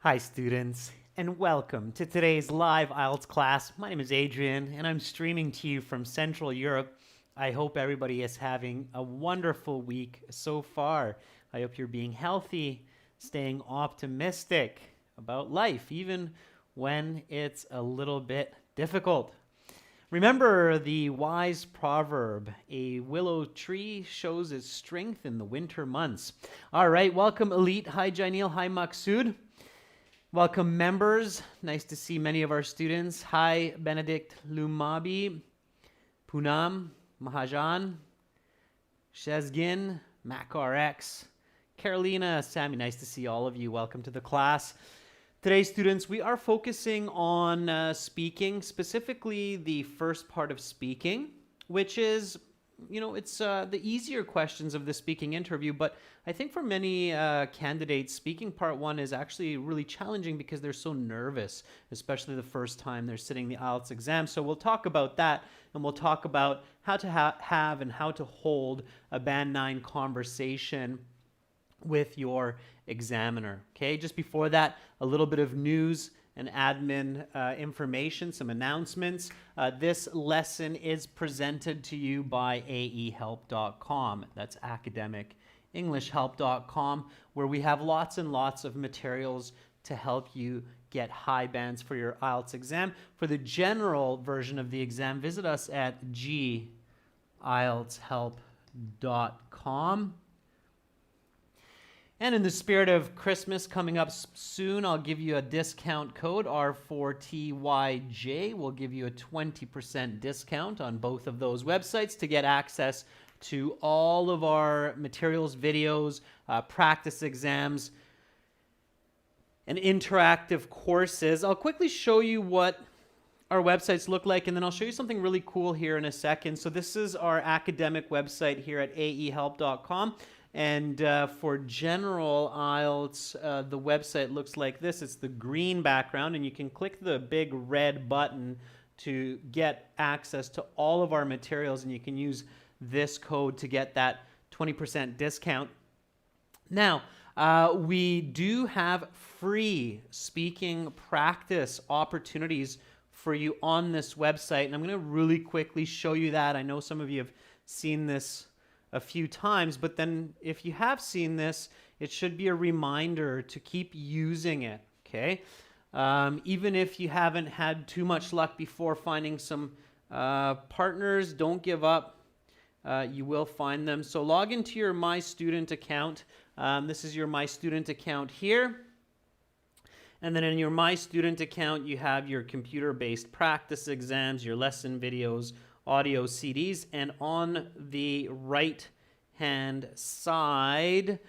Hi students, and welcome to today's live Ielts class. My name is Adrian, and I'm streaming to you from Central Europe. I hope everybody is having a wonderful week so far. I hope you're being healthy, staying optimistic about life, even when it's a little bit difficult. Remember the wise proverb, a willow tree shows its strength in the winter months. All right, welcome Elite. Hi Janil, hi Maksud. Welcome members. Nice to see many of our students. Hi Benedict Lumabi, Poonam, Mahajan, Shezgin, MacRX, Carolina, Sammy. Nice to see all of you. Welcome to the class. Today, students, we are focusing on speaking, specifically the first part of speaking, which is, it's the easier questions of the speaking interview, but I think for many candidates, speaking part one is actually really challenging because they're so nervous, especially the first time they're sitting the Ielts exam. So we'll talk about that, and we'll talk about how to have and how to hold a Band 9 conversation with your examiner. Okay, just before that, a little bit of news and admin information, some announcements. This lesson is presented to you by aehelp.com. That's academicenglishhelp.com, where we have lots and lots of materials to help you get high bands for your IELTS exam. For the general version of the exam, visit us at gieltshelp.com. And in the spirit of Christmas coming up soon, I'll give you a discount code, R4TYJ. We'll give you a 20% discount on both of those websites to get access to all of our materials, videos, practice exams, and interactive courses. I'll quickly show you what our websites look like, and then I'll show you something really cool here in a second. So this is our academic website here at aehelp.com. And for general IELTS, the website looks like this. It's the green background, and you can click the big red button to get access to all of our materials, and you can use this code to get that 20% discount. Now, we do have free speaking practice opportunities for you on this website, and I'm going to really quickly show you that. I know some of you have seen this a few times, but then if you have seen this, it should be a reminder to keep using it, okay? Even if you haven't had too much luck before finding some partners, don't give up. You will find them. So log into your My Student account. This is your My Student account here. And then in your My Student account, you have your computer-based practice exams, your lesson videos, audio CDs, and on the right-hand side,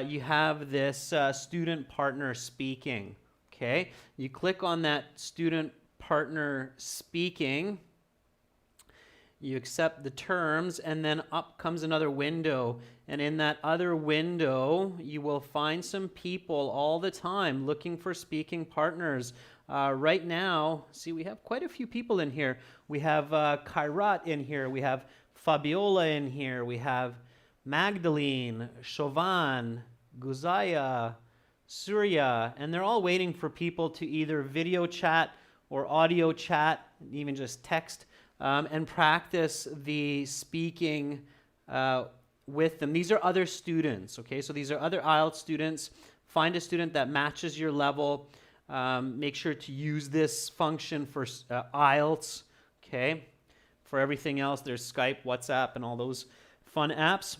you have this student partner speaking, okay? You click on that student partner speaking, you accept the terms, and then up comes another window. And in that other window, you will find some people all the time looking for speaking partners. Right now, see, we have quite a few people in here. We have Kairat in here. We have Fabiola in here. We have Magdalene, Chauvin, Guzaya, Surya, and they're all waiting for people to either video chat or audio chat, even just text, and practice the speaking with them. These are other students, okay? So these are other IELTS students. Find a student that matches your level. Make sure to use this function for IELTS, okay? For everything else, there's Skype, WhatsApp, and all those fun apps.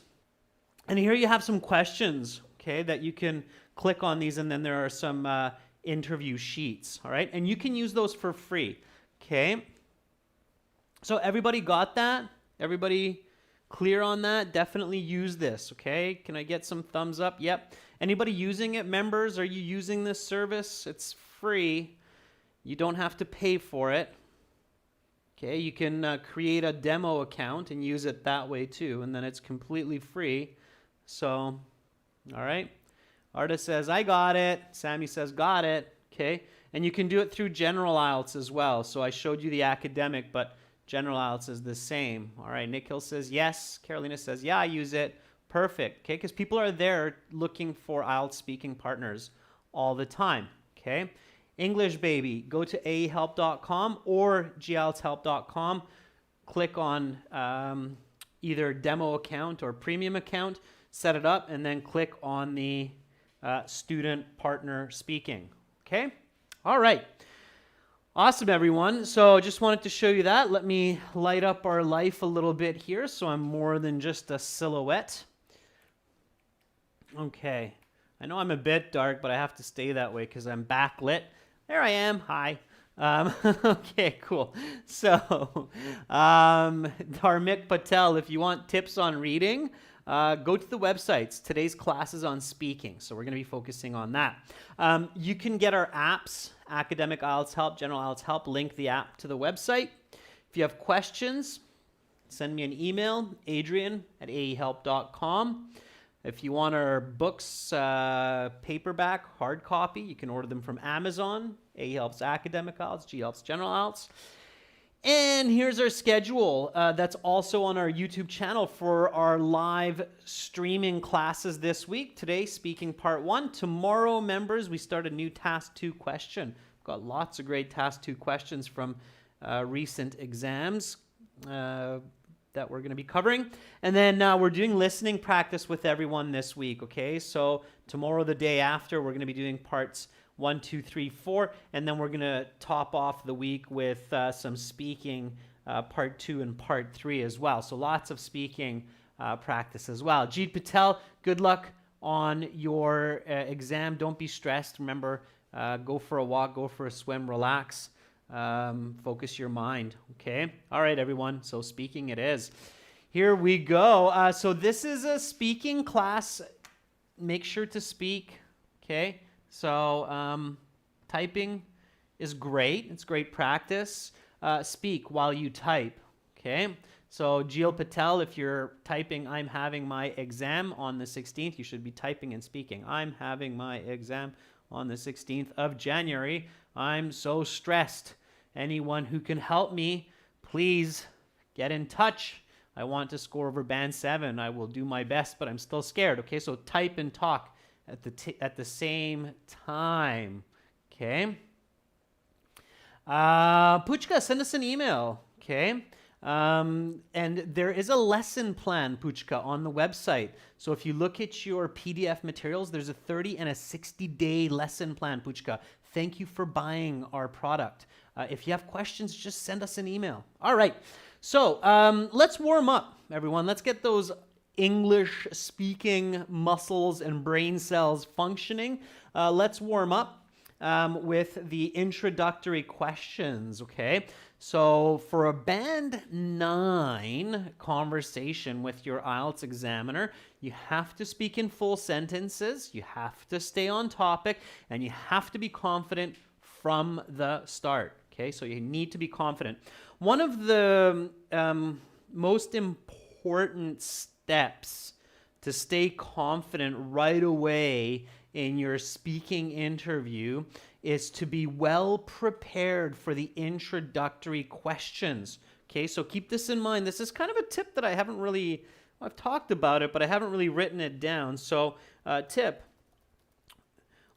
And here you have some questions, okay, that you can click on these, and then there are some interview sheets, all right? And you can use those for free, okay? So everybody got that? Everybody clear on that? Definitely use this, okay? Can I get some thumbs up? Yep. Anybody using it? Members, are you using this service? It's free. You don't have to pay for it. Okay, you can create a demo account and use it that way too, and then it's completely free. So, all right. Arta says, I got it. Sammy says, got it. Okay, and you can do it through General IELTS as well. So I showed you the academic, but General IELTS is the same. All right, Nikhil says yes. Carolina says, yeah, I use it. Perfect, okay, because people are there looking for IELTS speaking partners all the time, Okay. English baby, go to ahelp.com or gieltshelp.com. Click on either demo account or premium account, set it up, and then click on the student partner speaking. Okay? All right. Awesome, everyone. So just wanted to show you that. Let me light up our life a little bit here so I'm more than just a silhouette. Okay. I know I'm a bit dark, but I have to stay that way because I'm backlit. There I am. Hi. Okay, cool. So, Dharmik Patel, if you want tips on reading, go to the websites. Today's class is on speaking, so we're going to be focusing on that. You can get our apps, Academic IELTS Help, General IELTS Help, link the app to the website. If you have questions, send me an email, adrian@ahelp.com. If you want our books, paperback, hard copy, you can order them from Amazon. A helps Academic IELTS, G helps General IELTS. And here's our schedule. That's also on our YouTube channel for our live streaming classes this week. Today, speaking part 1. Tomorrow, members, we start a new Task 2 question. We've got lots of great Task 2 questions from recent exams that we're going to be covering. And then we're doing listening practice with everyone this week, okay? So tomorrow, the day after, we're going to be doing parts 1, 2, 3, 4, and then we're going to top off the week with some speaking part 2 and part 3 as well. So lots of speaking practice as well. Jeet Patel, good luck on your exam. Don't be stressed. Remember, go for a walk, go for a swim, relax. Focus your mind, okay? All right, everyone. So speaking it is. Here we go. So this is a speaking class. Make sure to speak, okay? So typing is great. It's great practice. Speak while you type, okay? So Jeel Patel, if you're typing, I'm having my exam on the 16th, you should be typing and speaking. I'm having my exam on the 16th of January. I'm so stressed. Anyone who can help me, please get in touch. I want to score over band 7. I will do my best, but I'm still scared. Okay, so type and talk at the same time. Okay. Puchka, send us an email. Okay. And there is a lesson plan, Puchka, on the website. So if you look at your PDF materials, there's a 30 and a 60-day lesson plan, Puchka. Thank you for buying our product. If you have questions, just send us an email. All right. So let's warm up, everyone. Let's get those English speaking muscles and brain cells functioning. Let's warm up with the introductory questions, okay? So for a band 9 conversation with your IELTS examiner, you have to speak in full sentences, you have to stay on topic, and you have to be confident from the start, okay? So you need to be confident. One of the most important steps to stay confident right away in your speaking interview is to be well prepared for the introductory questions. Okay, so keep this in mind. This is kind of a tip that I haven't really, I've talked about it, but I haven't really written it down. So tip,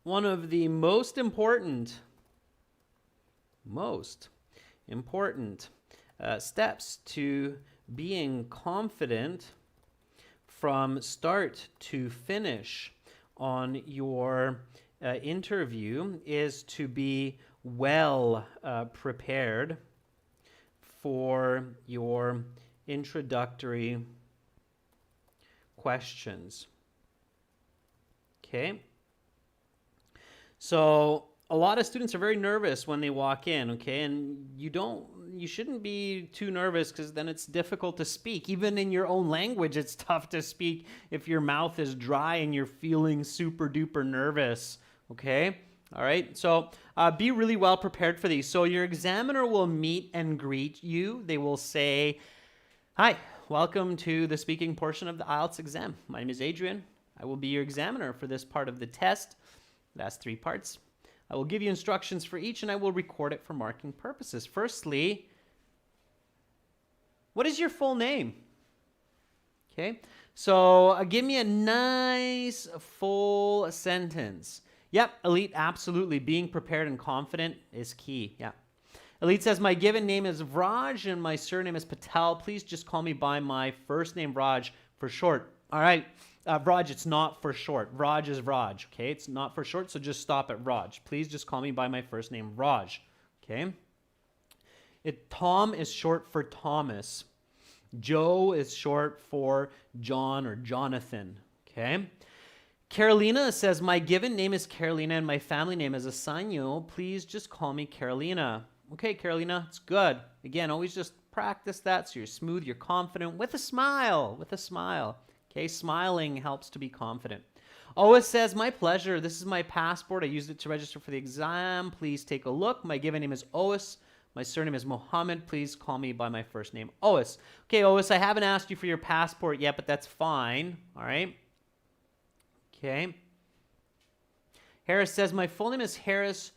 one of the most important steps to being confident from start to finish on your interview is to be well prepared for your introductory questions. Okay? So a lot of students are very nervous when they walk in, okay? And you shouldn't be too nervous because then it's difficult to speak. Even in your own language, it's tough to speak if your mouth is dry and you're feeling super duper nervous, okay? All right, so be really well prepared for these. So your examiner will meet and greet you. They will say, "Hi, welcome to the speaking portion of the IELTS exam. My name is Adrian. I will be your examiner for this part of the test." It has 3 parts. I will give you instructions for each, and I will record it for marking purposes. Firstly, what is your full name? Okay, so give me a nice full sentence. Yep, Elite, absolutely. Being prepared and confident is key. Yeah. Elite says, my given name is Vraj and my surname is Patel. Please just call me by my first name, Vraj, for short. All right. Vraj, it's not for short. Vraj is Vraj, okay? It's not for short, so just stop at Vraj. Please just call me by my first name, Vraj, okay? Tom is short for Thomas. Joe is short for John or Jonathan, okay? Carolina says, my given name is Carolina and my family name is Asanyo. Please just call me Carolina. Okay, Carolina, it's good. Again, always just practice that so you're smooth, you're confident, with a smile, Okay, smiling helps to be confident. Ois says, my pleasure. This is my passport. I used it to register for the exam. Please take a look. My given name is Ois. My surname is Mohammed. Please call me by my first name, Ois. Okay, Ois, I haven't asked you for your passport yet, but that's fine. All right. Okay. Harris says, my full name is Harris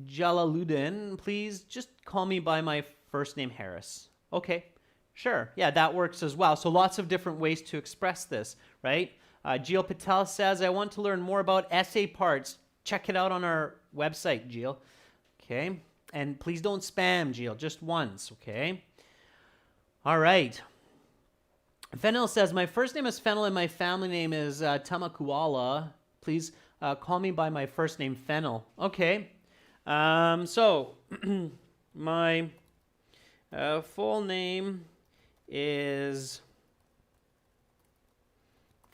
Jalaluddin. Please just call me by my first name, Harris. Okay. Sure. Yeah, that works as well. So lots of different ways to express this, right? Gio Patel says, I want to learn more about essay parts. Check it out on our website, Gio. Okay. And please don't spam, Gio, just once, okay? All right. Fennel says, my first name is Fennel and my family name is Tamakuala. Please call me by my first name, Fennel. Okay. So my full name is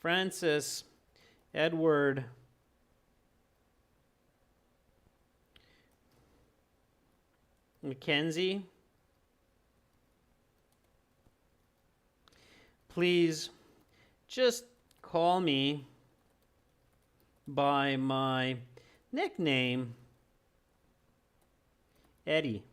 Francis Edward Mackenzie. Please just call me by my nickname, Eddie.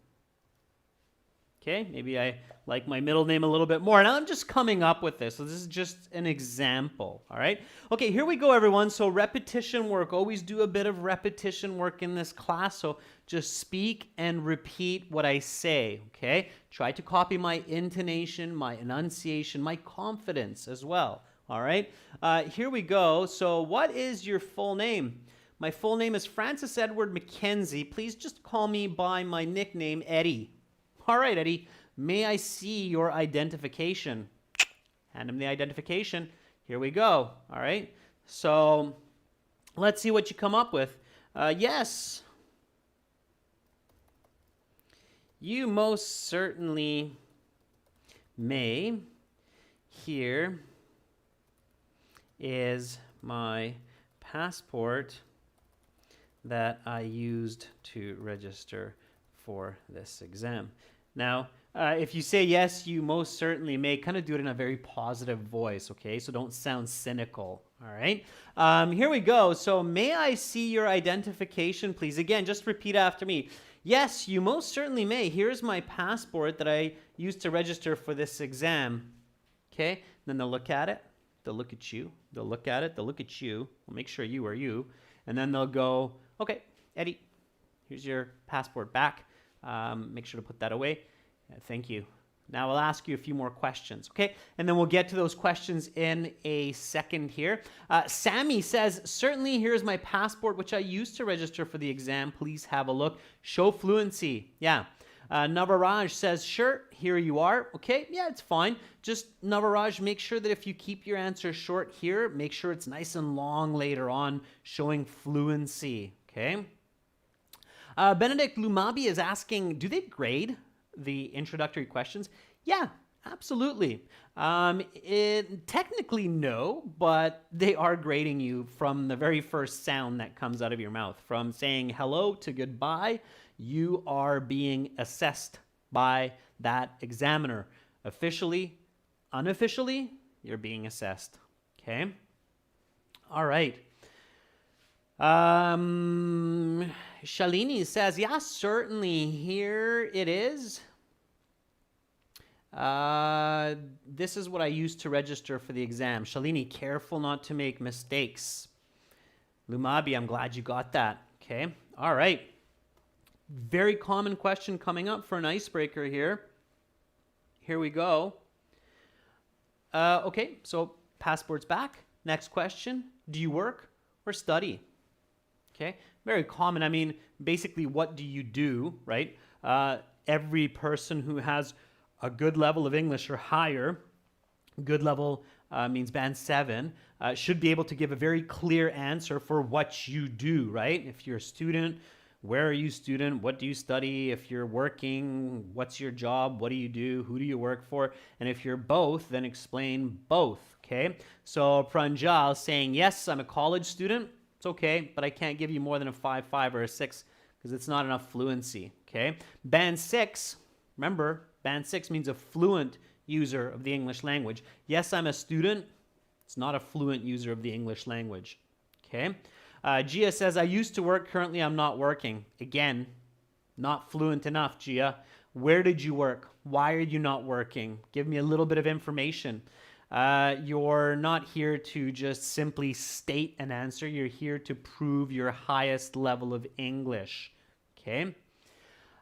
Okay, maybe I like my middle name a little bit more. Now I'm just coming up with this. So this is just an example, all right? Okay, here we go, everyone. So repetition work. Always do a bit of repetition work in this class. So just speak and repeat what I say, okay? Try to copy my intonation, my enunciation, my confidence as well, all right? Here we go. So what is your full name? My full name is Francis Edward Mackenzie. Please just call me by my nickname, Eddie. All right, Eddie, may I see your identification? Hand him the identification. Here we go. All right. So let's see what you come up with. Yes. You most certainly may. Here is my passport that I used to register for this exam. Now, if you say yes, you most certainly may, kind of do it in a very positive voice, okay? So don't sound cynical, all right? Here we go. So may I see your identification, please? Again, just repeat after me. Yes, you most certainly may. Here's my passport that I used to register for this exam, okay? Then they'll look at it. They'll look at you. They'll look at it. They'll look at you. We'll make sure you are you. And then they'll go, okay, Eddie, here's your passport back. Make sure to put that away. Thank you. Now I'll ask you a few more questions, okay? And then we'll get to those questions in a second here. Sammy says, certainly here's my passport, which I used to register for the exam. Please have a look. Show fluency. Yeah. Navaraj says, sure, here you are. Okay, yeah, it's fine. Just, Navaraj, make sure that if you keep your answer short here, make sure it's nice and long later on, showing fluency, okay? Benedict Lumabi is asking, do they grade the introductory questions? Yeah, absolutely. Technically, no, but they are grading you from the very first sound that comes out of your mouth. From saying hello to goodbye, you are being assessed by that examiner. Officially, unofficially, you're being assessed. Okay? All right. Shalini says, yeah, certainly, here it is. This is what I used to register for the exam. Shalini, careful not to make mistakes. Lumabi, I'm glad you got that. Okay, all right. Very common question coming up for an icebreaker here. Here we go. Okay, so passport's back. Next question, do you work or study? Okay, very common. I mean, basically, what do you do, right? Every person who has a good level of English or higher, good level means band 7, should be able to give a very clear answer for what you do, right? If you're a student, where are you student? What do you study? If you're working, what's your job? What do you do? Who do you work for? And if you're both, then explain both, okay? So Pranjal saying, yes, I'm a college student. It's okay, but I can't give you more than a 5.5 or a 6 because it's not enough fluency, okay? Band 6, remember, band 6 means a fluent user of the English language. Yes, I'm a student. It's not a fluent user of the English language, okay? Gia says, I used to work, currently I'm not working. Again, not fluent enough, Gia. Where did you work? Why are you not working? Give me a little bit of information. You're not here to just simply state an answer. You're here to prove your highest level of English, okay?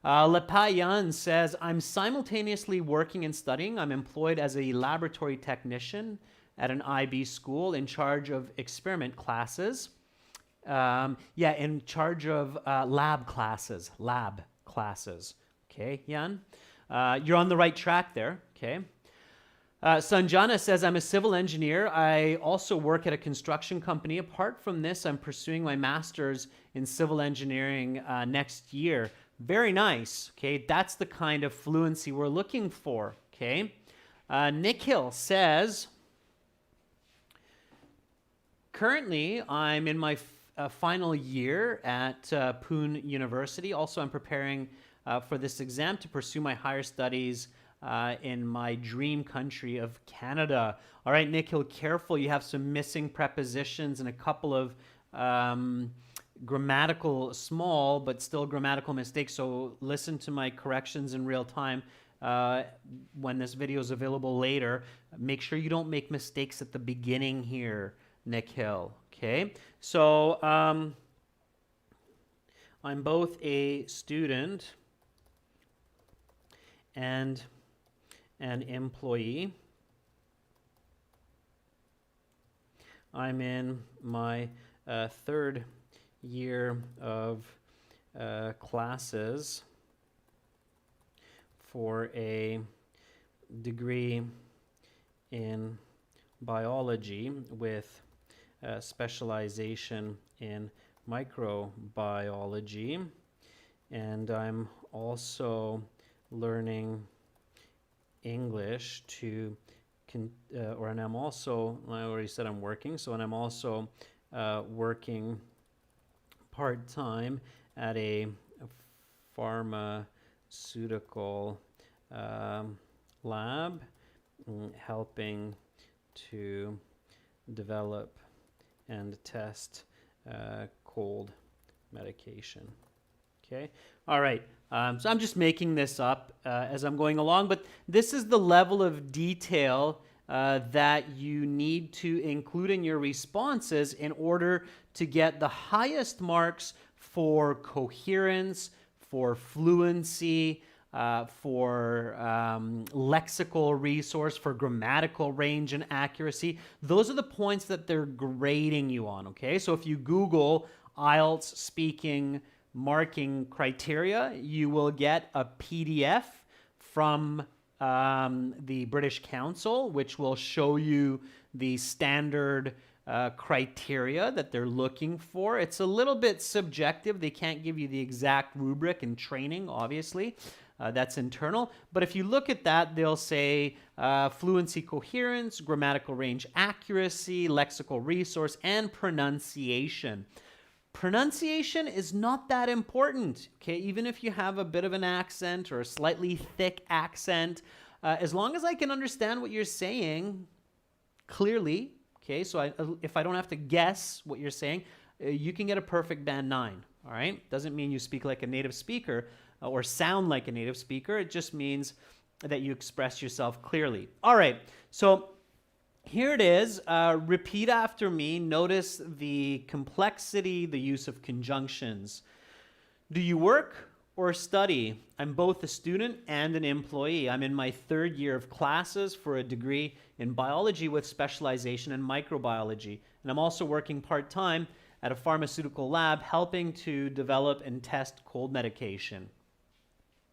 Lepayan says, I'm simultaneously working and studying. I'm employed as a laboratory technician at an IB school in charge of experiment classes. In charge of lab classes. Okay, Jan? You're on the right track there, okay? Sanjana says, I'm a civil engineer. I also work at a construction company. Apart from this, I'm pursuing my master's in civil engineering next year. Very nice, okay? That's the kind of fluency we're looking for, okay? Nikhil says, currently, I'm in my final year at Pune University. Also, I'm preparing for this exam to pursue my higher studies in my dream country of Canada. All right, Nikhil, careful. You have some missing prepositions and a couple of small but still grammatical mistakes. So listen to my corrections in real time when this video is available later. Make sure you don't make mistakes at the beginning here, Nikhil. Okay, so I'm both a student and an employee. I'm in my third year of classes for a degree in biology with specialization in microbiology, and I'm also learning English and I'm also, I already said I'm working, and I'm also working part-time at a pharmaceutical lab, helping to develop and test cold medication. Okay, all right. So I'm just making this up as I'm going along, but this is the level of detail that you need to include in your responses in order to get the highest marks for coherence, for fluency, for lexical resource, for grammatical range and accuracy. Those are the points that they're grading you on, okay? So if you Google Ielts speaking marking criteria, you will get a PDF from the British Council, which will show you the standard criteria that they're looking for. It's a little bit subjective. They can't give you the exact rubric and training, obviously. That's internal. But if you look at that, they'll say fluency, coherence, grammatical range accuracy, lexical resource, and pronunciation. Pronunciation is not that important, okay? Even if you have a bit of an accent or a slightly thick accent, as long as I can understand what you're saying clearly, okay? So if I don't have to guess what you're saying, you can get a perfect band 9, all right? Doesn't mean you speak like a native speaker or sound like a native speaker. It just means that you express yourself clearly. All right, so here it is. Repeat after me. Notice the complexity, the use of conjunctions. Do you work or study? I'm both a student and an employee. I'm in my third year of classes for a degree in biology with specialization in microbiology. And I'm also working part-time at a pharmaceutical lab helping to develop and test cold medication.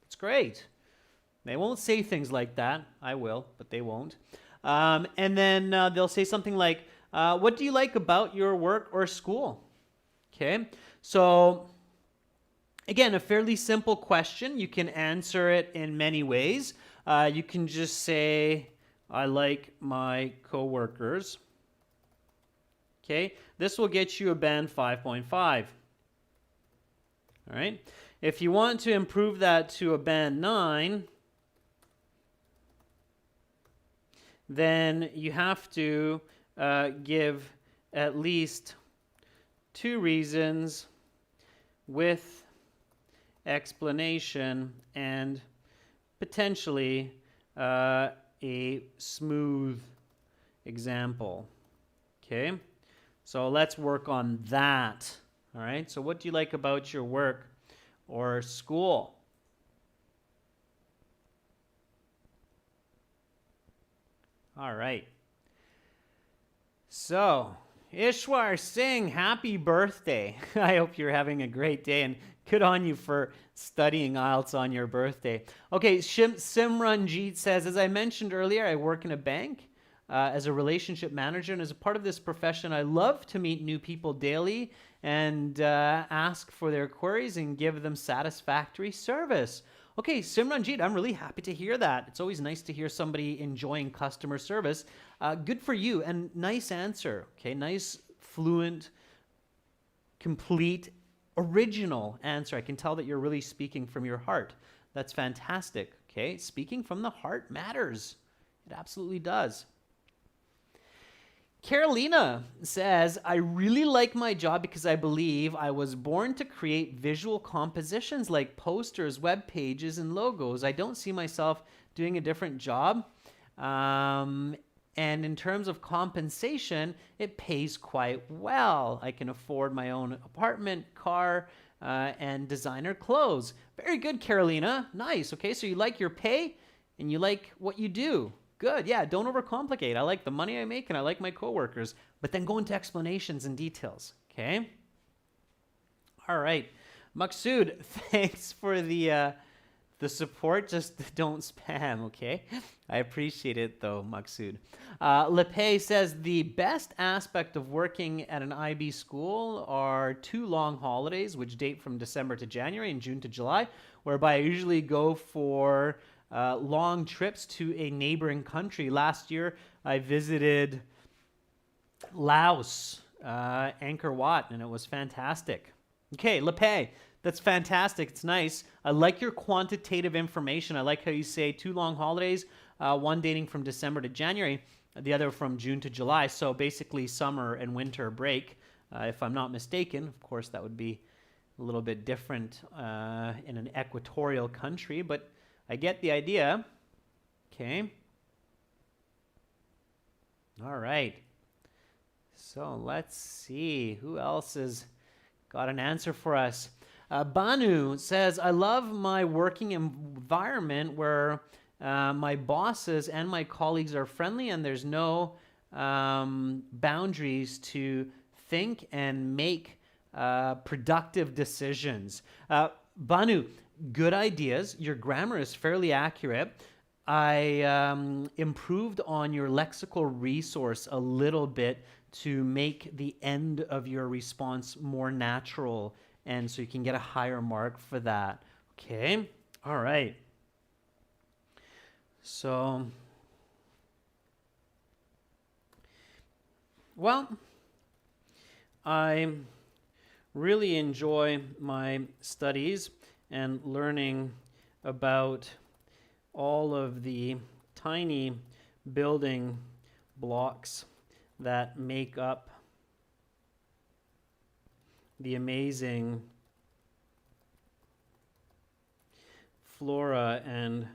It's great. They won't say things like that. I will, but they won't. And then they'll say something like, what do you like about your work or school? Okay, so again, a fairly simple question. You can answer it in many ways. You can just say, I like my coworkers. Okay, this will get you a band 5.5. All right, if you want to improve that to a band 9, then you have to give at least 2 reasons with explanation and potentially a smooth example. Okay, so let's work on that. All right, so what do you like about your work or school? All right. So, Ishwar Singh, happy birthday. I hope you're having a great day, and good on you for studying IELTS on your birthday. Okay, Simranjeet says, as I mentioned earlier, I work in a bank as a relationship manager, and as a part of this profession, I love to meet new people daily and ask for their queries and give them satisfactory service. Okay, Simranjeet, I'm really happy to hear that. It's always nice to hear somebody enjoying customer service. Good for you, and nice answer. Okay, nice, fluent, complete, original answer. I can tell that you're really speaking from your heart. That's fantastic. Okay, speaking from the heart matters. It absolutely does. Carolina says, I really like my job because I believe I was born to create visual compositions like posters, web pages, and logos. I don't see myself doing a different job. And in terms of compensation, it pays quite well. I can afford my own apartment, car, and designer clothes. Very good, Carolina. Nice. Okay, so you like your pay and you like what you do. Good. Yeah, don't overcomplicate. I like the money I make and I like my coworkers, but then go into explanations and details. Okay? All right. Maksud, thanks for the support. Just don't spam, okay? I appreciate it though, Maksud. Lepay says the best aspect of working at an IB school are 2 long holidays, which date from December to January and June to July, whereby I usually go for long trips to a neighboring country. Last year, I visited Laos, Angkor Wat, and it was fantastic. Okay, Lepay, that's fantastic. It's nice. I like your quantitative information. I like how you say 2 long holidays, one dating from December to January, the other from June to July. So basically summer and winter break, if I'm not mistaken. Of course, that would be a little bit different in an equatorial country, but I get the idea. Okay. All right. So let's see. Who else has got an answer for us? Banu says, I love my working environment where my bosses and my colleagues are friendly and there's no boundaries to think and make productive decisions. Banu, good ideas. Your grammar is fairly accurate. I improved on your lexical resource a little bit to make the end of your response more natural, and so you can get a higher mark for that. Okay? All right. So, well, I really enjoy my studies and learning about all of the tiny building blocks that make up the amazing flora and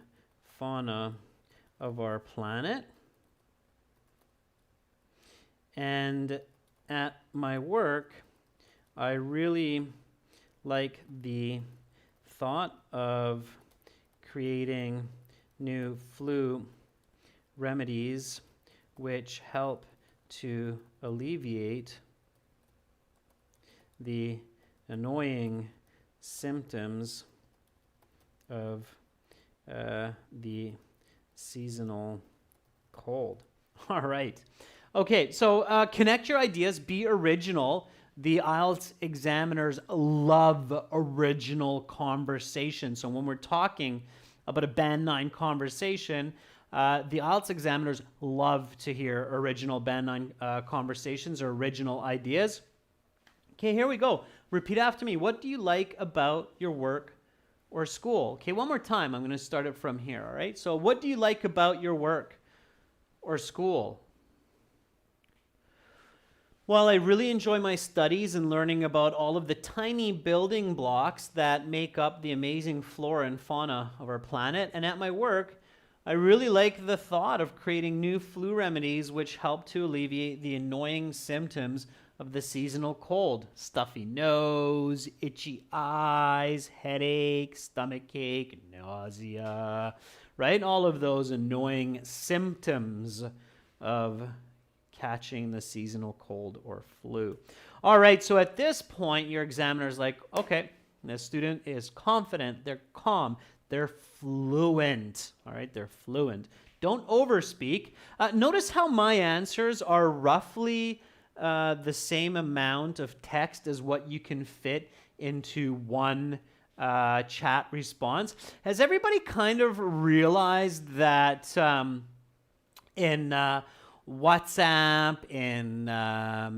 fauna of our planet. And at my work, I really like the thought of creating new flu remedies which help to alleviate the annoying symptoms of the seasonal cold. All right. Okay, so connect your ideas, be original. The IELTS examiners love original conversation. So when we're talking about a Band 9 conversation, the IELTS examiners love to hear original Band 9 conversations or original ideas. Okay, here we go. Repeat after me. What do you like about your work or school? Okay, one more time. I'm going to start it from here, all right? So what do you like about your work or school? Well, I really enjoy my studies and learning about all of the tiny building blocks that make up the amazing flora and fauna of our planet. And at my work, I really like the thought of creating new flu remedies which help to alleviate the annoying symptoms of the seasonal cold. Stuffy nose, itchy eyes, headache, stomachache, nausea, right? All of those annoying symptoms of catching the seasonal cold or flu. All right, so at this point, your examiner's like, okay, the student is confident, they're calm, they're fluent. All right, they're fluent. Don't overspeak. Notice how my answers are roughly the same amount of text as what you can fit into one chat response. Has everybody kind of realized that in WhatsApp, in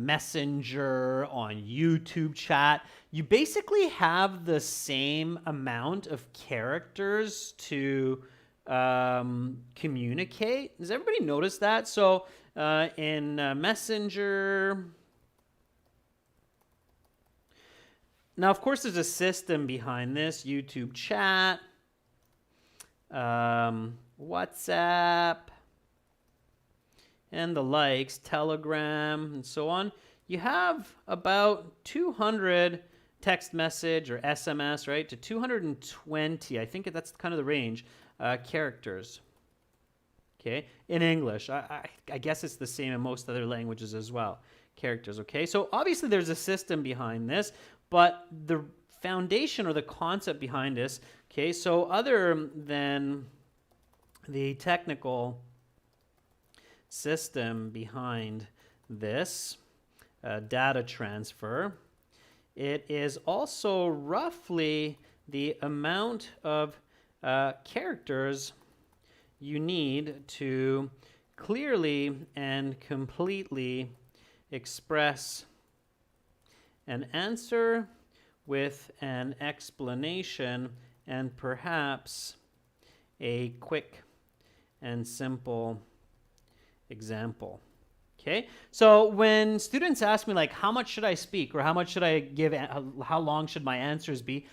Messenger, on YouTube chat, you basically have the same amount of characters to communicate? Does everybody notice that? So in Messenger, now of course there's a system behind this. YouTube chat, WhatsApp, and the likes, Telegram, and so on. You have about 200 text message or SMS, right, to 220, I think that's kind of the range, characters, okay, in English. I guess it's the same in most other languages as well, characters, okay? So obviously there's a system behind this, but the foundation or the concept behind this, okay, so other than the technical system behind this data transfer, it is also roughly the amount of characters you need to clearly and completely express an answer with an explanation and perhaps a quick and simple example. Okay, so when students ask me like, how much should I speak, or how much should I give, how long should my answers be,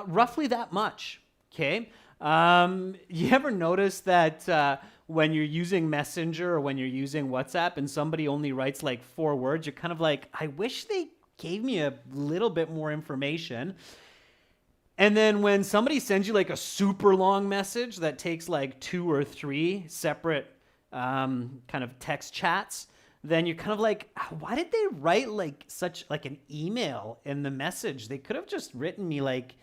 roughly that much. Okay, you ever notice that when you're using Messenger or when you're using WhatsApp and somebody only writes like 4 words, you're kind of like, I wish they gave me a little bit more information. And then when somebody sends you like a super long message that takes like 2 or 3 separate kind of text chats, then you're kind of like, why did they write like such like an email in the message? They could have just written me like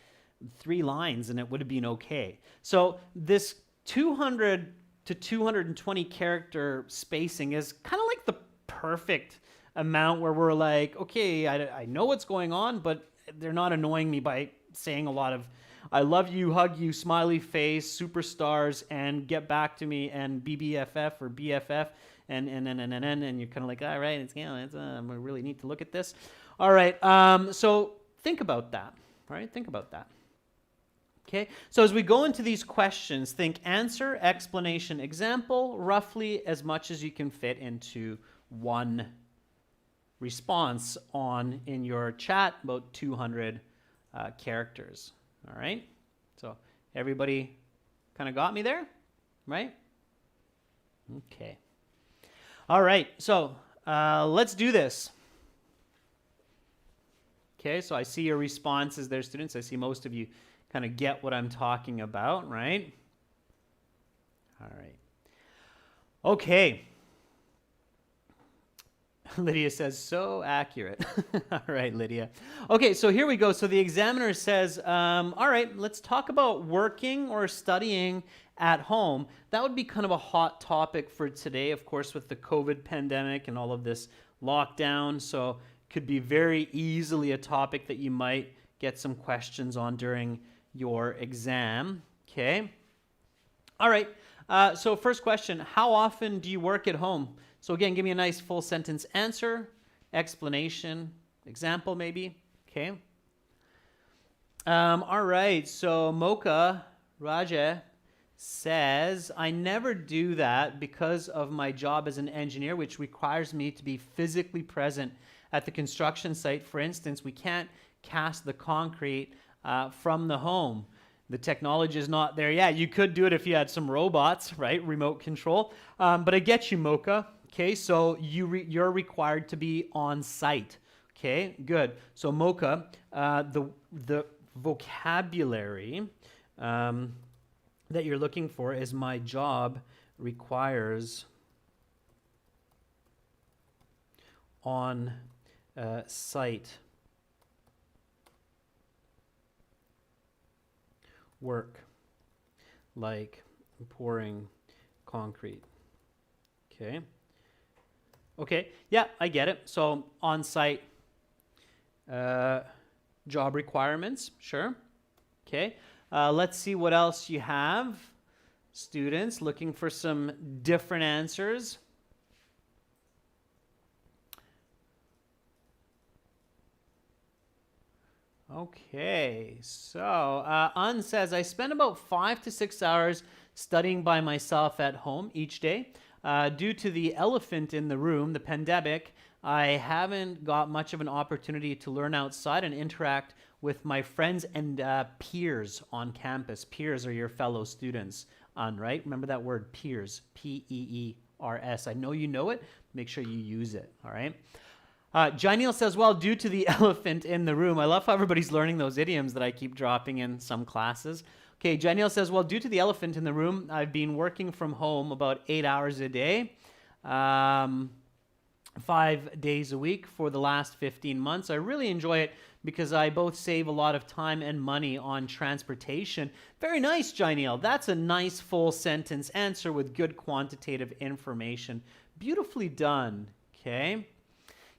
3 lines and it would have been okay. So this 200 to 220 character spacing is kind of like the perfect amount where we're like, okay, I know what's going on, but they're not annoying me by saying a lot of I love you, hug you, smiley face, superstars, and get back to me, and BBFF or BFF, and you're kind of like, all right, we really need to look at this. All right, so think about that. All right, think about that. Okay, so as we go into these questions, think answer, explanation, example, roughly as much as you can fit into one response in your chat, about 200 characters. All right, so everybody kind of got me there, right? Okay. All right, so let's do this. Okay, so I see your responses there, students. I see most of you kind of get what I'm talking about, right? All right. Okay. Lydia says, so accurate. All right, Lydia. Okay, so here we go. So the examiner says, all right, let's talk about working or studying at home. That would be kind of a hot topic for today, of course, with the COVID pandemic and all of this lockdown. So could be very easily a topic that you might get some questions on during your exam. Okay. All right. So first question, how often do you work at home? So again, give me a nice full sentence answer, explanation, example maybe. Okay. All right. So Mocha Raja says, I never do that because of my job as an engineer, which requires me to be physically present at the construction site. For instance, we can't cast the concrete from the home. The technology is not there yet. You could do it if you had some robots, right? Remote control. But I get you, Mocha. Okay, so you're required to be on site. Okay, good. So Mocha, the vocabulary that you're looking for is my job requires on site work, like pouring concrete. Okay. Okay, yeah, I get it. So on-site job requirements, sure. Okay, let's see what else you have. Students looking for some different answers. Okay, so Un says, I spend about 5 to 6 hours studying by myself at home each day. Due to the elephant in the room, the pandemic, I haven't got much of an opportunity to learn outside and interact with my friends and peers on campus. Peers are your fellow students, right? Remember that word, peers, P-E-E-R-S. I know you know it. Make sure you use it, all right? Janil says, well, due to the elephant in the room, I love how everybody's learning those idioms that I keep dropping in some classes. Okay, Janil says, well, due to the elephant in the room, I've been working from home about 8 hours a day, 5 days a week for the last 15 months. I really enjoy it because I both save a lot of time and money on transportation. Very nice, Janil. That's a nice full sentence answer with good quantitative information. Beautifully done, okay?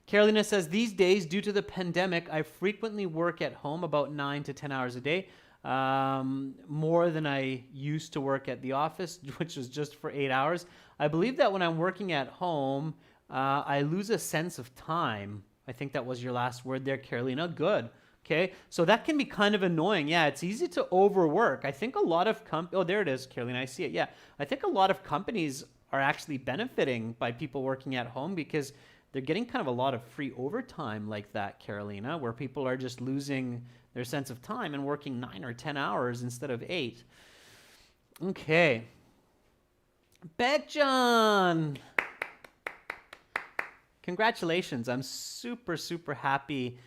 Carolina says, these days, due to the pandemic, I frequently work at home about 9 to 10 hours a day. More than I used to work at the office, which was just for 8 hours. I believe that when I'm working at home, I lose a sense of time. I think that was your last word there, Carolina. Good. Okay, so that can be kind of annoying. Yeah, it's easy to overwork. I think a lot of oh, there it is, Carolina. I see it. Yeah, I think a lot of companies are actually benefiting by people working at home because they're getting kind of a lot of free overtime like that, Carolina, where people are just losing their sense of time and working 9 or 10 hours instead of 8. Okay. Beckjohn! Congratulations. I'm super, super happy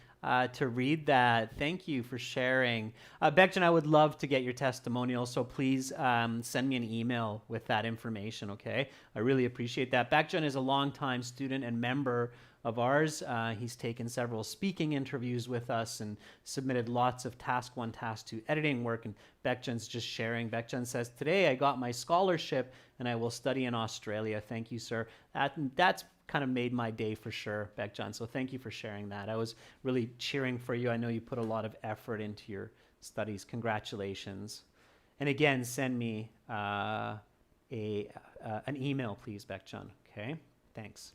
to read that. Thank you for sharing. Beckjohn, I would love to get your testimonial, so please send me an email with that information, okay? I really appreciate that. Beckjohn is a longtime student and member of ours. He's taken several speaking interviews with us and submitted lots of Task 1, Task 2 editing work, and Beckjohn's just sharing. Beckjohn says, today I got my scholarship and I will study in Australia. Thank you, sir. That's kind of made my day for sure, Beckjohn, so thank you for sharing that. I was really cheering for you. I know you put a lot of effort into your studies. Congratulations. And again, send me an email, please, Beckjohn, okay? Thanks.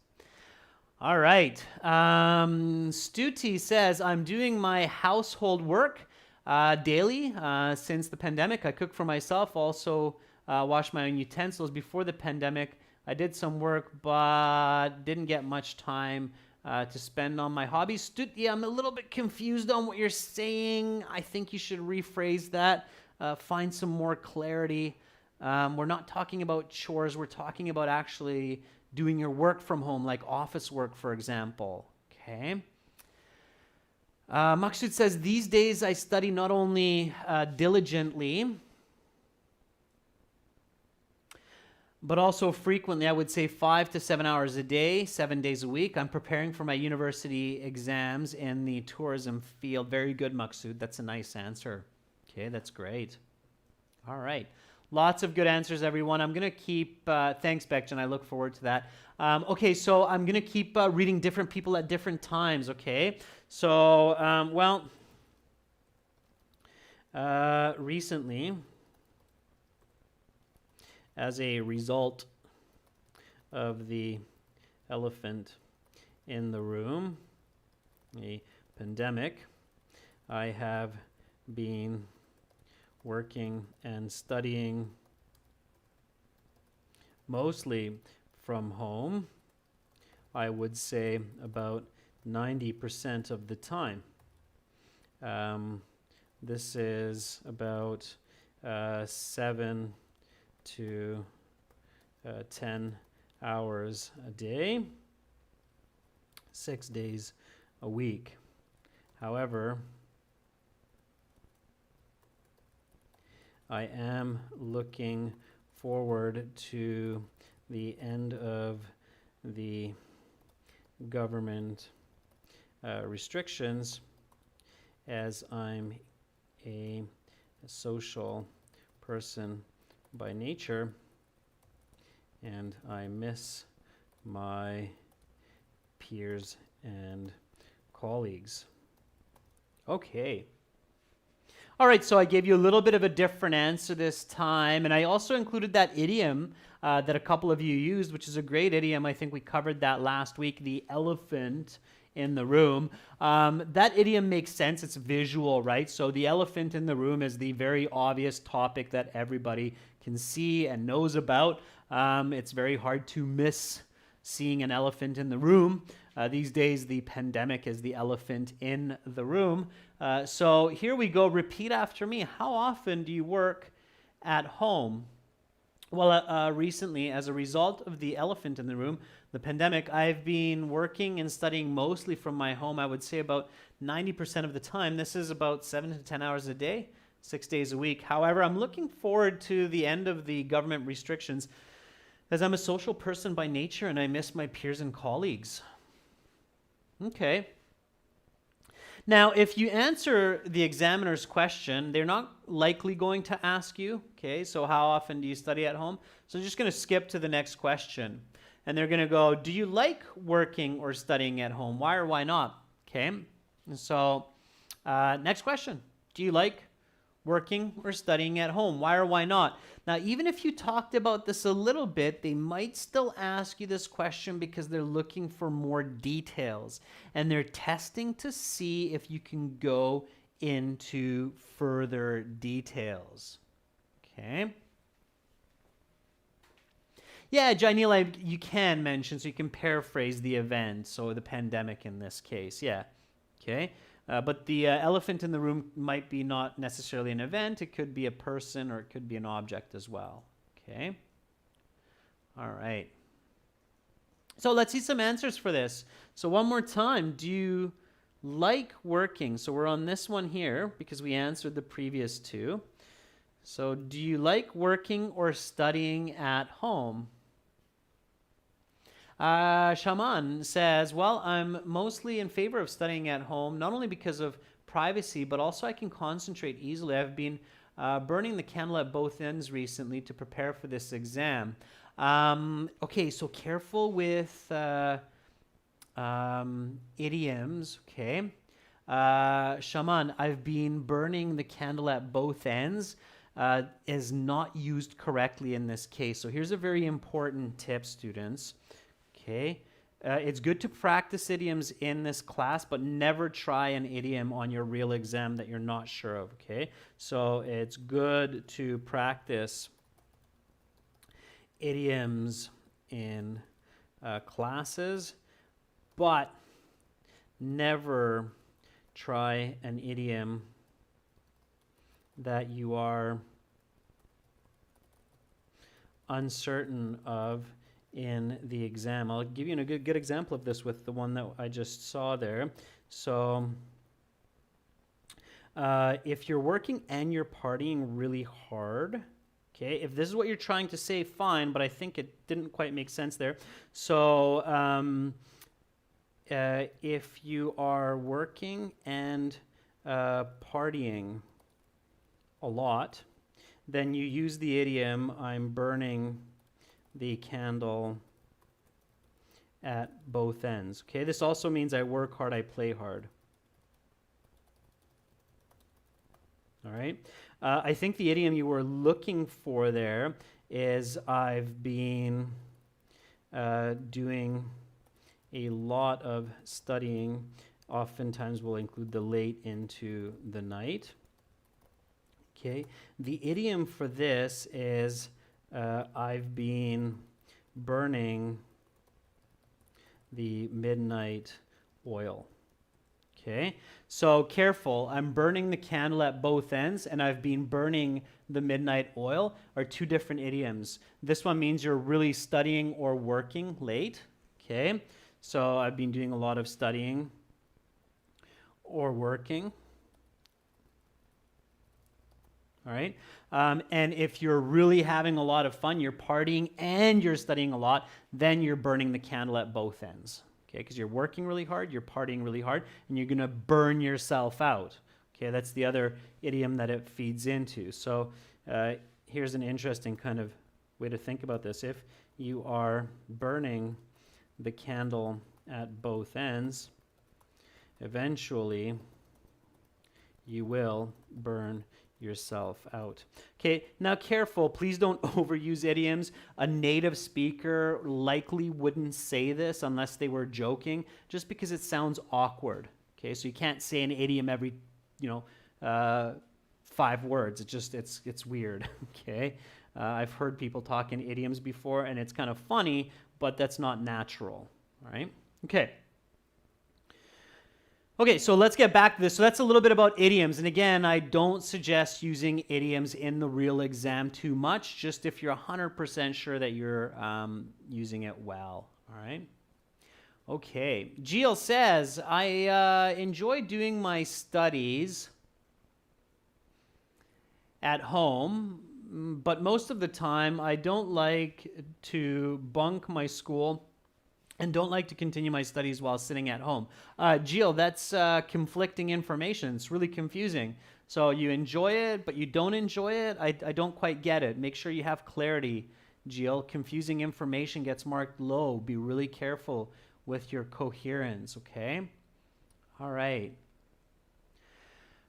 All right. Stuti says, I'm doing my household work daily since the pandemic. I cook for myself, also wash my own utensils. Before the pandemic, I did some work, but didn't get much time to spend on my hobbies. Stuti, I'm a little bit confused on what you're saying. I think you should rephrase that, find some more clarity. We're not talking about chores. We're talking about actually doing your work from home, like office work, for example. Okay. Maksud says, these days I study not only diligently, but also frequently, I would say 5 to 7 hours a day, 7 days a week. I'm preparing for my university exams in the tourism field. Very good, Maksud. That's a nice answer. Okay, that's great. All right. Lots of good answers, everyone. I'm going to keep, thanks, Bekjan. I look forward to that. Okay, so I'm going to keep reading different people at different times, okay? So, recently, as a result of the elephant in the room, a pandemic, I have been working and studying mostly from home. I would say about 90% of the time. This is about 7 to 10 hours a day, 6 days a week. However, I am looking forward to the end of the government restrictions, as I'm a social person by nature, and I miss my peers and colleagues. Okay. All right, so I gave you a little bit of a different answer this time, and I also included that idiom that a couple of you used, which is a great idiom. I think we covered that last week, the elephant in the room. That idiom makes sense. It's visual, right? So the elephant in the room is the very obvious topic that everybody can see and knows about. It's very hard to miss seeing an elephant in the room. These days, the pandemic is the elephant in the room. So here we go. Repeat after me. How often do you work at home? Well, recently, as a result of the elephant in the room, the pandemic, I've been working and studying mostly from my home. I would say about 90% of the time. This is about 7 to 10 hours a day, 6 days a week. However, I'm looking forward to the end of the government restrictions, as I'm a social person by nature and I miss my peers and colleagues. Okay. Now, if you answer the examiner's question, they're not likely going to ask you, okay, so how often do you study at home? So I'm just going to skip to the next question. And they're going to go, do you like working or studying at home? Why or why not? Okay. And so next question. Do you like working or studying at home? Why or why not? Now, even if you talked about this a little bit, they might still ask you this question because they're looking for more details and they're testing to see if you can go into further details. Okay. Yeah, Janila, you can mention, so you can paraphrase the event, so the pandemic in this case. Yeah. Okay. But the elephant in the room might be not necessarily an event. It could be a person or it could be an object as well. Okay. All right. So let's see some answers for this. So one more time. Do you like working? So we're on this one here because we answered the previous two. So do you like working or studying at home? Shaman says, well, I'm mostly in favor of studying at home, not only because of privacy, but also I can concentrate easily. I've been burning the candle at both ends recently to prepare for this exam. Okay, so careful with idioms, okay? Shaman, I've been burning the candle at both ends is not used correctly in this case. So here's a very important tip, students. Okay, it's good to practice idioms in this class, but never try an idiom on your real exam that you're not sure of, okay? So it's good to practice idioms in classes, but never try an idiom that you are uncertain of in the exam. I'll give you a good example of this with the one that I just saw there. So if you're working and you're partying really hard, Okay, if this is what you're trying to say, fine, but I think it didn't quite make sense there. So if you are working and partying a lot, then you use the idiom, I'm burning the candle at both ends. Okay, this also means I work hard, I play hard. All right. I think the idiom you were looking for there is I've been doing a lot of studying. Oftentimes will include the late into the night. Okay. The idiom for this is I've been burning the midnight oil. Okay, so careful. I'm burning the candle at both ends, and I've been burning the midnight oil are two different idioms. This one means you're really studying or working late. Okay, so I've been doing a lot of studying or working. All right, and if you're really having a lot of fun, you're partying and you're studying a lot, then you're burning the candle at both ends. Okay, because you're working really hard, you're partying really hard, and you're going to burn yourself out. Okay, that's the other idiom that it feeds into. So here's an interesting kind of way to think about this. If you are burning the candle at both ends, eventually you will burn yourself out. Okay, now careful, please don't overuse idioms. A native speaker likely wouldn't say this unless they were joking, just because it sounds awkward. Okay, so you can't say an idiom every, 5 words. It's weird. Okay, I've heard people talk in idioms before, and it's kind of funny, but that's not natural. All right. Okay. Okay, so let's get back to this. So that's a little bit about idioms. And again, I don't suggest using idioms in the real exam too much, just if you're 100% sure that you're using it well. All right? Okay. Jill says, I enjoy doing my studies at home, but most of the time I don't like to bunk my school and don't like to continue my studies while sitting at home. Jill, that's conflicting information. It's really confusing. So you enjoy it, but you don't enjoy it? I don't quite get it. Make sure you have clarity, Jill. Confusing information gets marked low. Be really careful with your coherence, okay? All right.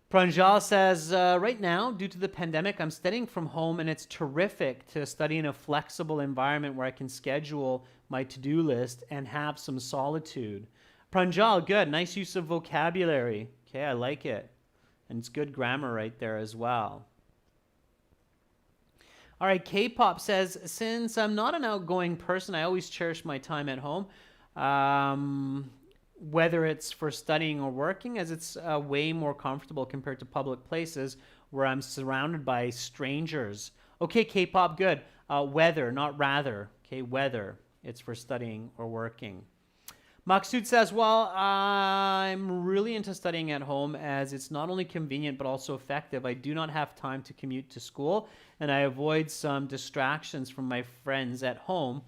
Pranjal says, right now, due to the pandemic, I'm studying from home, and it's terrific to study in a flexible environment where I can schedule my to-do list and have some solitude. Pranjal, good. Nice use of vocabulary. Okay, I like it. And it's good grammar right there as well. All right, K-pop says, since I'm not an outgoing person, I always cherish my time at home. Whether it's for studying or working, as it's way more comfortable compared to public places where I'm surrounded by strangers. Okay, K-pop, good. Whether, not rather. Okay, whether it's for studying or working. Maksud says, well, I'm really into studying at home as it's not only convenient but also effective. I do not have time to commute to school, and I avoid some distractions from my friends at home.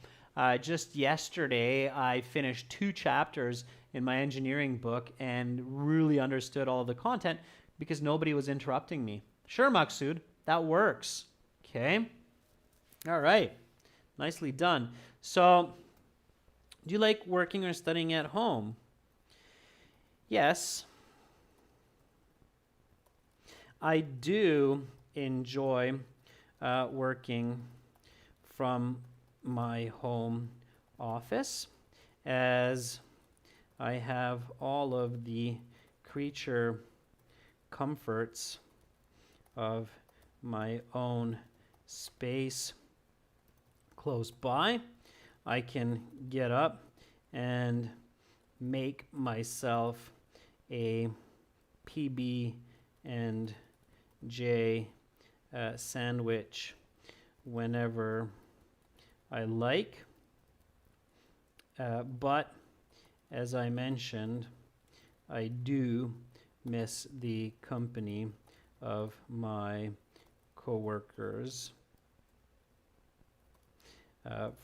Just yesterday, I finished 2 chapters in my engineering book and really understood all of the content because nobody was interrupting me. Sure, Maksud, that works. Okay. All right. Nicely done. So, do you like working or studying at home? Yes. I do enjoy working from my home office, as I have all of the creature comforts of my own space close by. I can get up and make myself a PB and J sandwich whenever I like, but as I mentioned, I do miss the company of my coworkers.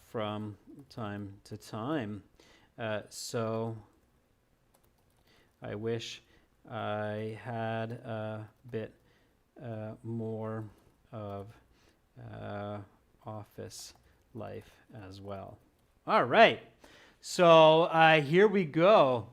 from time to time. So I wish I had a bit more of office life as well. All right. So here we go.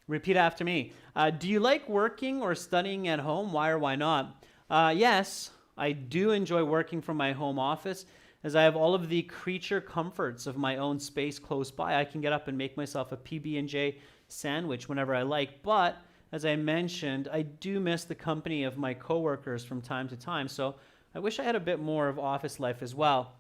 Repeat after me. Do you like working or studying at home? Why or why not? Yes, I do enjoy working from my home office, as I have all of the creature comforts of my own space close by. I can get up and make myself a PB&J sandwich whenever I like, but as I mentioned, I do miss the company of my coworkers from time to time, so I wish I had a bit more of office life as well.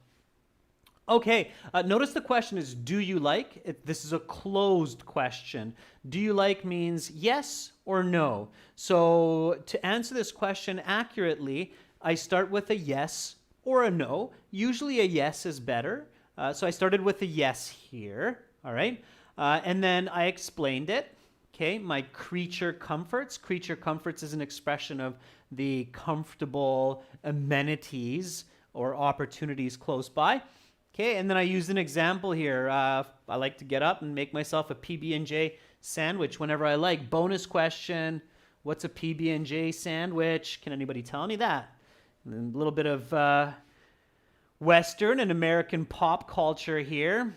Okay, notice the question is, do you like? This is a closed question. Do you like means yes or no. So to answer this question accurately, I start with a yes or a no. Usually a yes is better. So I started with a yes here, all right? And then I explained it. Okay, my creature comforts. Creature comforts is an expression of the comfortable amenities or opportunities close by. Okay, and then I used an example here. I like to get up and make myself a PB&J sandwich whenever I like. Bonus question, what's a PB&J sandwich? Can anybody tell me that? And a little bit of Western and American pop culture here.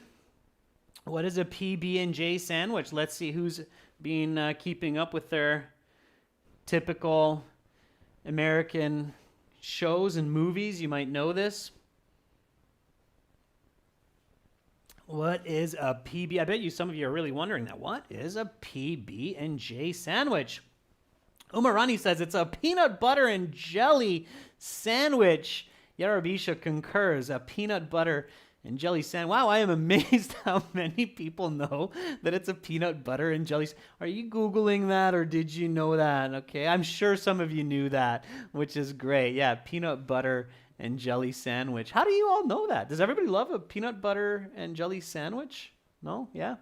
What is a PB&J sandwich? Let's see who's been keeping up with their typical American shows and movies. You might know this. What is a PB? I bet you some of you are really wondering that. What is a PB&J sandwich? Umarani says it's a peanut butter and jelly sandwich. Yarabisha concurs. A peanut butter and jelly sandwich. Wow, I am amazed how many people know that it's a peanut butter and jelly. Are you Googling that or did you know that? Okay, I'm sure some of you knew that, which is great. Yeah, peanut butter and jelly sandwich. How do you all know that? Does everybody love a peanut butter and jelly sandwich? No? Yeah?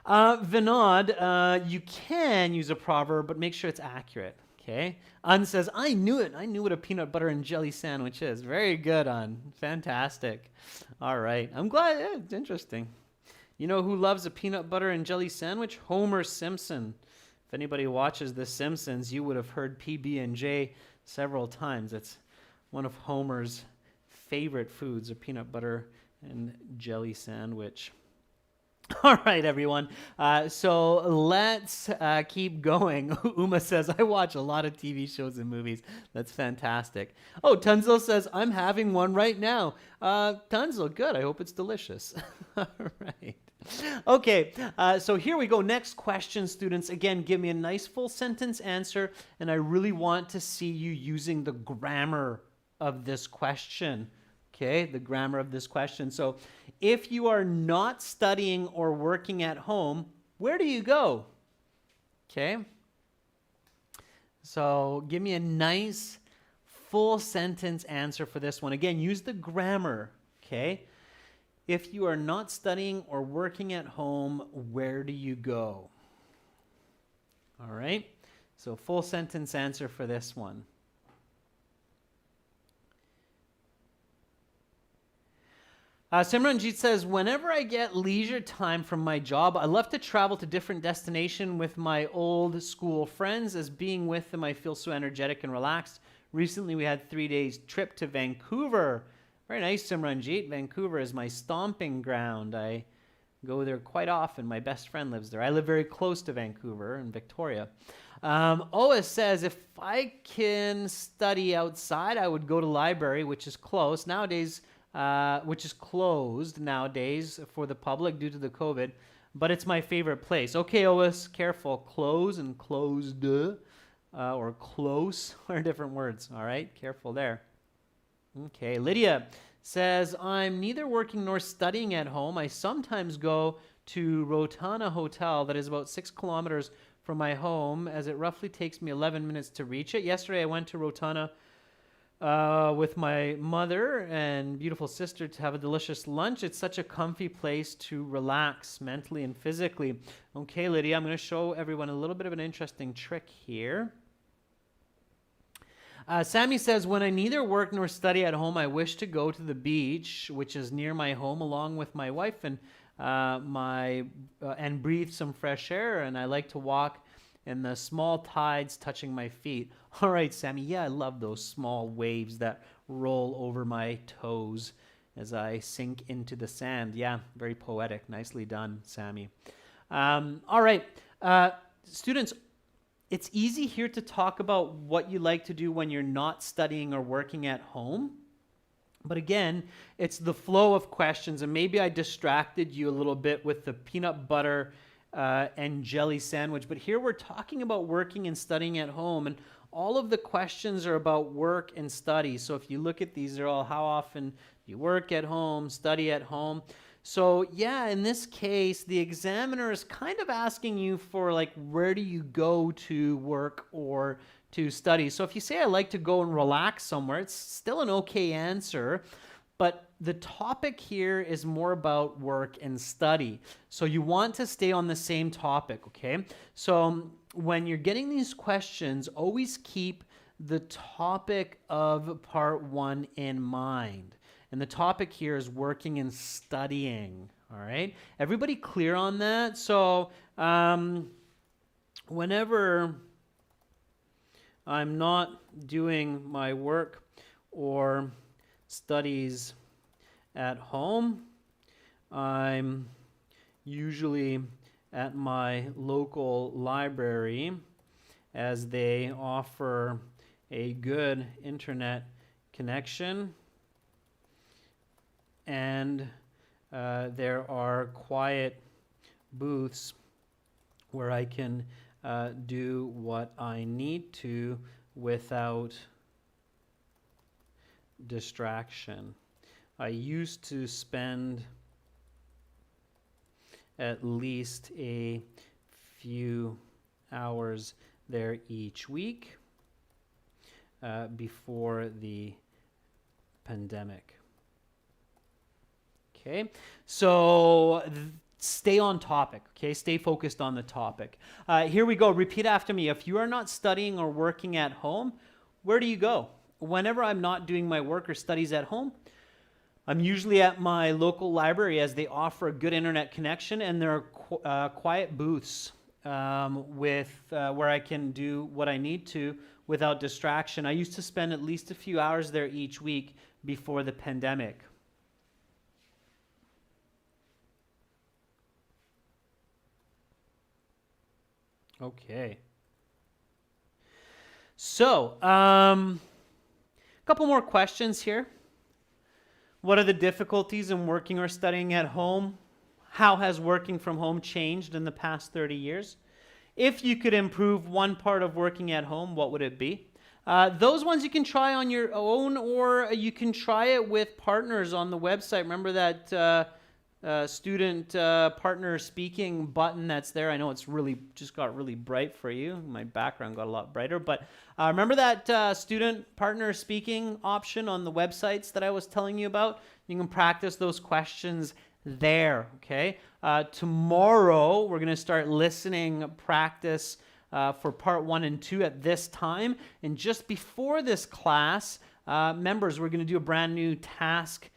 Vinod, you can use a proverb, but make sure it's accurate. Okay? Un says, I knew it. I knew what a peanut butter and jelly sandwich is. Very good, Un. Fantastic. All right. I'm glad. Yeah, it's interesting. You know who loves a peanut butter and jelly sandwich? Homer Simpson. If anybody watches The Simpsons, you would have heard PB&J several times. It's one of Homer's favorite foods, a peanut butter and jelly sandwich. All right, everyone. So let's keep going. Uma says, I watch a lot of TV shows and movies. That's fantastic. Oh, Tunzel says, I'm having one right now. Tunzel, good. I hope it's delicious. All right. Okay, so here we go. Next question, students. Again, give me a nice full sentence answer, and I really want to see you using the grammar of this question. Okay, the grammar of this question. So if you are not studying or working at home, where do you go? Okay. So give me a nice full sentence answer for this one. Again, use the grammar. Okay. If you are not studying or working at home, where do you go? All right. So full sentence answer for this one. Simranjit says, whenever I get leisure time from my job, I love to travel to different destinations with my old school friends. As being with them, I feel so energetic and relaxed. Recently, we had 3 days trip to Vancouver. Very nice, Simranjit. Vancouver is my stomping ground. I go there quite often. My best friend lives there. I live very close to Vancouver in Victoria. Oa says, if I can study outside, I would go to library, which is close. Nowadays, which is closed nowadays for the public due to the COVID, but it's my favorite place. Okay, Ois, careful. Close and closed, or close are different words, all right? Careful there. Okay, Lydia says, I'm neither working nor studying at home. I sometimes go to Rotana Hotel that is about 6 kilometers from my home, as it roughly takes me 11 minutes to reach it. Yesterday, I went to Rotana with my mother and beautiful sister to have a delicious lunch. It's such a comfy place to relax mentally and physically. Okay, Lydia, I'm going to show everyone a little bit of an interesting trick here. Sammy says, when I neither work nor study at home, I wish to go to the beach, which is near my home, along with my wife and breathe some fresh air. And I like to walk in the small tides touching my feet. All right, Sammy. Yeah, I love those small waves that roll over my toes as I sink into the sand. Yeah, very poetic. Nicely done, Sammy. All right, students, it's easy here to talk about what you like to do when you're not studying or working at home. But again, it's the flow of questions, and maybe I distracted you a little bit with the peanut butter and jelly sandwich. But here we're talking about working and studying at home, and all of the questions are about work and study. So if you look at these, they're all how often you work at home, study at home. So yeah, in this case, the examiner is kind of asking you for like, where do you go to work or to study? So if you say I like to go and relax somewhere, it's still an okay answer. But the topic here is more about work and study. So you want to stay on the same topic, okay? So when you're getting these questions, always keep the topic of part one in mind. And the topic here is working and studying, all right? Everybody clear on that? So whenever I'm not doing my work or studies at home, I'm usually at my local library, as they offer a good internet connection, and there are quiet booths where I can do what I need to without distraction. I used to spend at least a few hours there each week before the pandemic. Okay, so stay on topic, okay? Stay focused on the topic. Here we go. Repeat after me. If you are not studying or working at home, where do you go? Whenever I'm not doing my work or studies at home, I'm usually at my local library, as they offer a good internet connection, and there are quiet booths where I can do what I need to without distraction. I used to spend at least a few hours there each week before the pandemic. Okay. So, a couple more questions here. What are the difficulties in working or studying at home? How has working from home changed in the past 30 years? If you could improve one part of working at home, what would it be? Those ones you can try on your own, or you can try it with partners on the website. Remember that student partner speaking button that's there? I know it's really just got really bright for you. My background got a lot brighter, but remember that student partner speaking option on the websites that I was telling you about? You can practice those questions there, okay? Tomorrow we're going to start listening practice for part 1 and 2 at this time, and just before this class, members, we're going to do a brand new task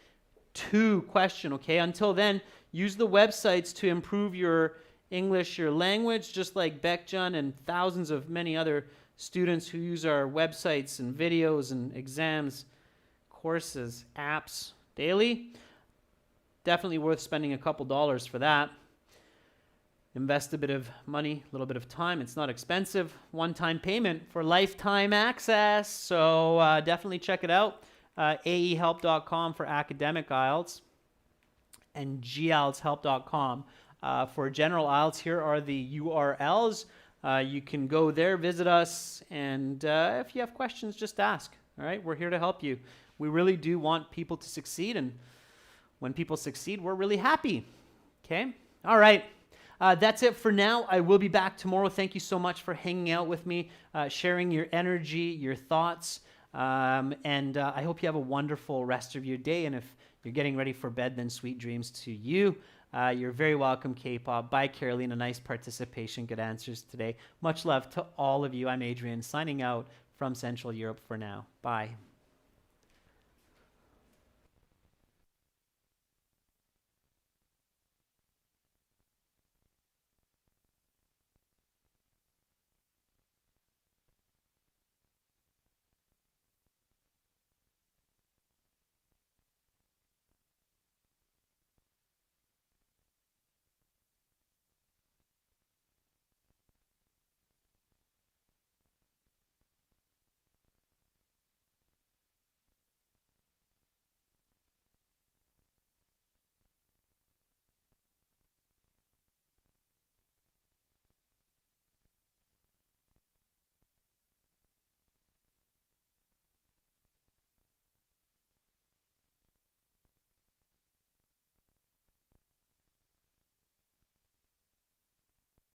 2 question, okay? Until then, use the websites to improve your English, your language, just like Beckjun and thousands of many other students who use our websites and videos and exams, courses, apps daily. Definitely worth spending a couple dollars for that. Invest a bit of money, a little bit of time. It's not expensive. One-time payment for lifetime access. So definitely check it out. aehelp.com for academic IELTS and gieltshelp.com for general IELTS. Here are the URLs. You can go there, visit us, and if you have questions, just ask. All right, we're here to help you. We really do want people to succeed, and when people succeed, we're really happy. Okay? All right. That's it for now. I will be back tomorrow. Thank you so much for hanging out with me, sharing your energy, your thoughts. And I hope you have a wonderful rest of your day. And if you're getting ready for bed, then sweet dreams to you. You're very welcome, K-pop. Bye, Caroline. A nice participation. Good answers today. Much love to all of you. I'm Adrian, signing out from Central Europe for now. Bye.